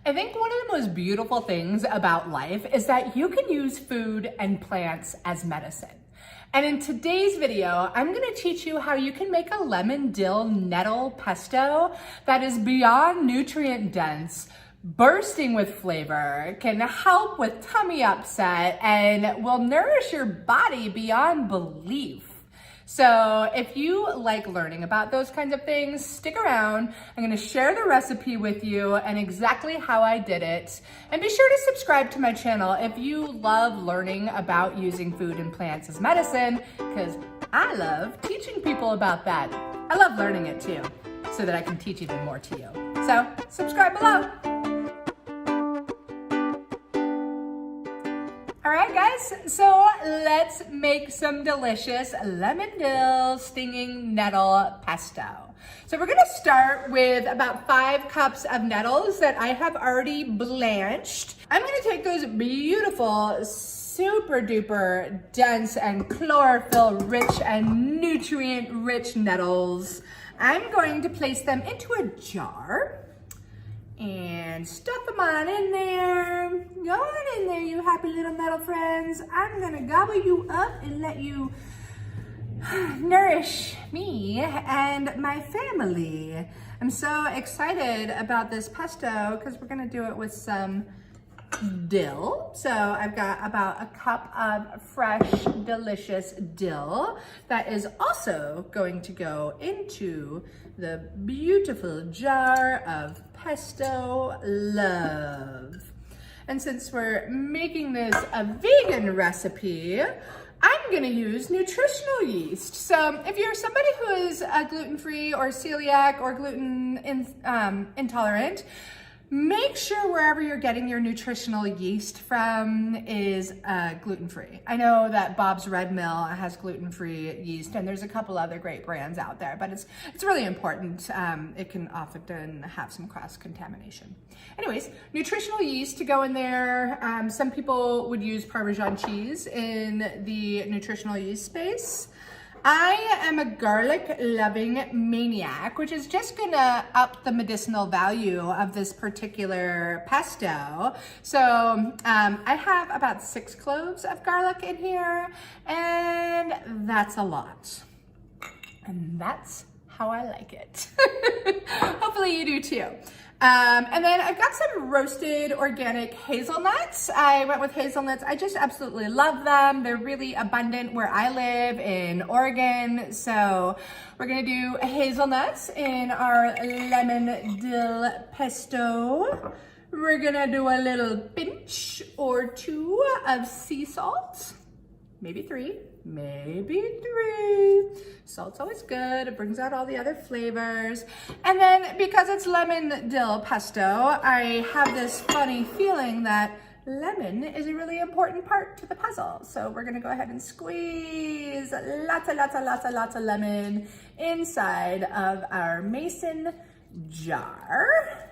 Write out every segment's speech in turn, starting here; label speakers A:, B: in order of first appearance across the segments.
A: I think one of the most beautiful things about life is that you can use food and plants as medicine. And in today's video, I'm gonna teach you how you can make a lemon dill nettle pesto that is beyond nutrient dense, bursting with flavor, can help with tummy upset, and will nourish your body beyond belief. So if you like learning about those kinds of things, stick around. I'm gonna share the recipe with you and exactly how I did it. And be sure to subscribe to my channel if you love learning about using food and plants as medicine, because I love teaching people about that. I love learning it too, so that I can teach even more to you. So subscribe below. All right, guys, so let's make some delicious lemon dill stinging nettle pesto. So we're gonna start with about 5 cups of nettles that I have already blanched. I'm gonna take those beautiful, super duper dense and chlorophyll rich and nutrient rich nettles. I'm going to place them into a jar and stuff them on in there. Go on in there, you happy little nettle friends. I'm gonna gobble you up and let you nourish me and my family. I'm so excited about this pesto because we're gonna do it with some dill. So I've got about a cup of fresh, delicious dill that is also going to go into the beautiful jar of pesto love. And since we're making this a vegan recipe, I'm gonna use nutritional yeast. So if you're somebody who is gluten-free or celiac or gluten intolerant, make sure wherever you're getting your nutritional yeast from is gluten-free. I know that Bob's Red Mill has gluten-free yeast, and there's a couple other great brands out there, but it's really important. It can often have some cross-contamination. Anyways, nutritional yeast to go in there. Some people would use Parmesan cheese in the nutritional yeast space. I am a garlic loving maniac, which is just gonna up the medicinal value of this particular pesto. So I have about 6 cloves of garlic in here, and that's a lot. And that's how I like it. Hopefully you do too. And then I've got some roasted organic hazelnuts. I went with hazelnuts. I just absolutely love them. They're really abundant where I live in Oregon. So we're gonna do hazelnuts in our lemon dill pesto. We're gonna do a little pinch or 2 of sea salt, maybe 3. Salt's always good. It brings out all the other flavors. And then because it's lemon dill pesto, I have this funny feeling that lemon is a really important part to the puzzle. So we're gonna go ahead and squeeze lots of lemon inside of our mason jar.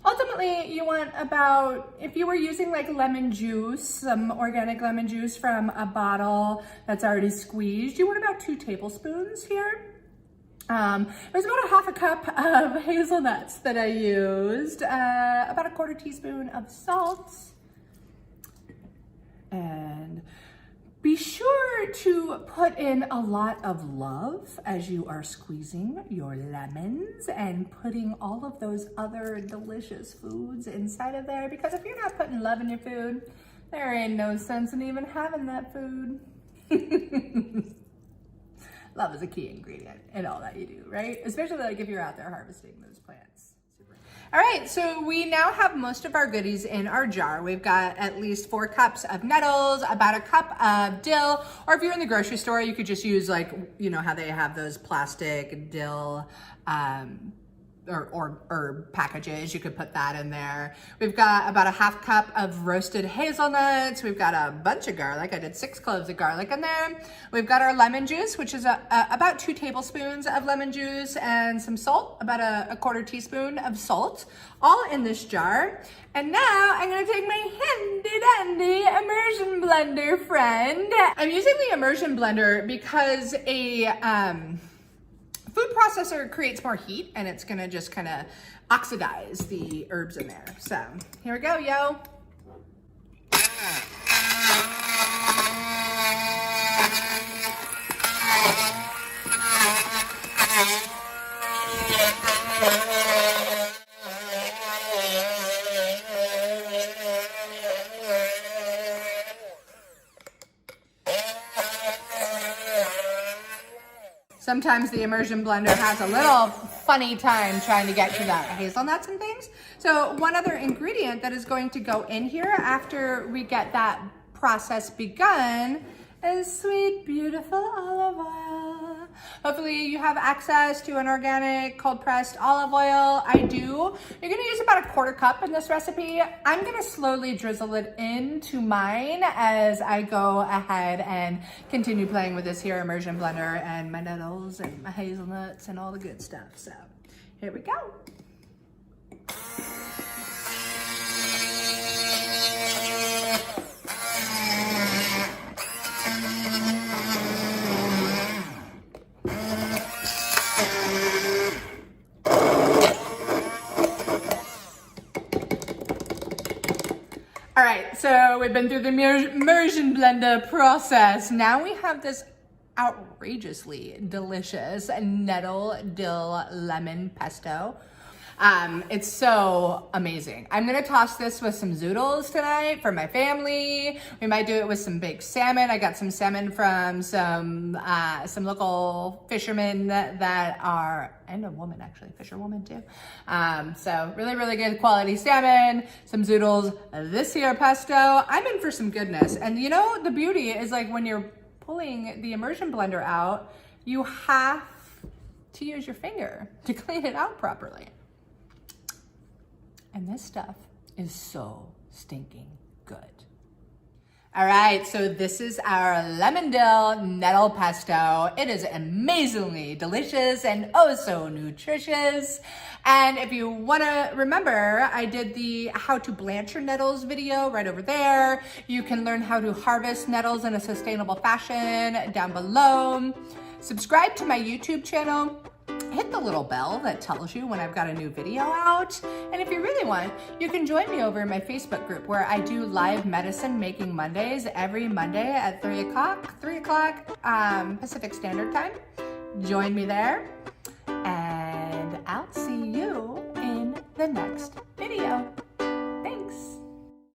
A: Ultimately, you want about, if you were using like lemon juice, some organic lemon juice from a bottle that's already squeezed, you want about 2 tablespoons here. It was about a 1/2 cup of hazelnuts that I used, about a 1/4 teaspoon of salt, and be sure to put in a lot of love as you are squeezing your lemons and putting all of those other delicious foods inside of there, because if you're not putting love in your food, there ain't no sense in even having that food. Love is a key ingredient in all that you do, right? Especially like if you're out there harvesting those plants. All right, so we now have most of our goodies in our jar. We've got at least 4 cups of nettles, about a cup of dill, or if you're in the grocery store, you could just use like, you know how they have those plastic dill or herb packages. You could put that in there. We've got about a 1/2 cup of roasted hazelnuts. We've got a bunch of garlic. I did 6 cloves of garlic in there. We've got our lemon juice, which is about 2 tablespoons of lemon juice, and some salt, about a 1/4 teaspoon of salt, all in this jar. And now I'm gonna take my handy dandy immersion blender friend. I'm using the immersion blender because a food processor creates more heat, and it's gonna just kind of oxidize the herbs in there. So here we go, yo. Sometimes the immersion blender has a little funny time trying to get to the hazelnuts and things. So one other ingredient that is going to go in here after we get that process begun is sweet, beautiful olive oil. Hopefully you have access to an organic cold pressed olive oil. I do. You're gonna use about a 1/4 cup in this recipe. I'm gonna slowly drizzle it into mine as I go ahead and continue playing with this here immersion blender and my nettles and my hazelnuts and all the good stuff. So here we go. All right, so we've been through the immersion blender process. Now we have this outrageously delicious nettle dill lemon pesto. It's so amazing. I'm gonna toss this with some zoodles tonight for my family. We might do it with some baked salmon. I got some salmon from some local fishermen that are, and a woman actually, fisherwoman too. So really, really good quality salmon, some zoodles, this here pesto. I'm in for some goodness. And you know, the beauty is like when you're pulling the immersion blender out, you have to use your finger to clean it out properly. And this stuff is so stinking good. All right, so this is our lemon dill nettle pesto. It is amazingly delicious and oh so nutritious. And if you wanna remember, I did the how to blanch your nettles video right over there. You can learn how to harvest nettles in a sustainable fashion down below. Subscribe to my YouTube channel. Hit the little bell that tells you when I've got a new video out. And if you really want, you can join me over in my Facebook group where I do live medicine making Mondays every Monday at 3 o'clock Pacific Standard Time. Join me there and I'll see you in the next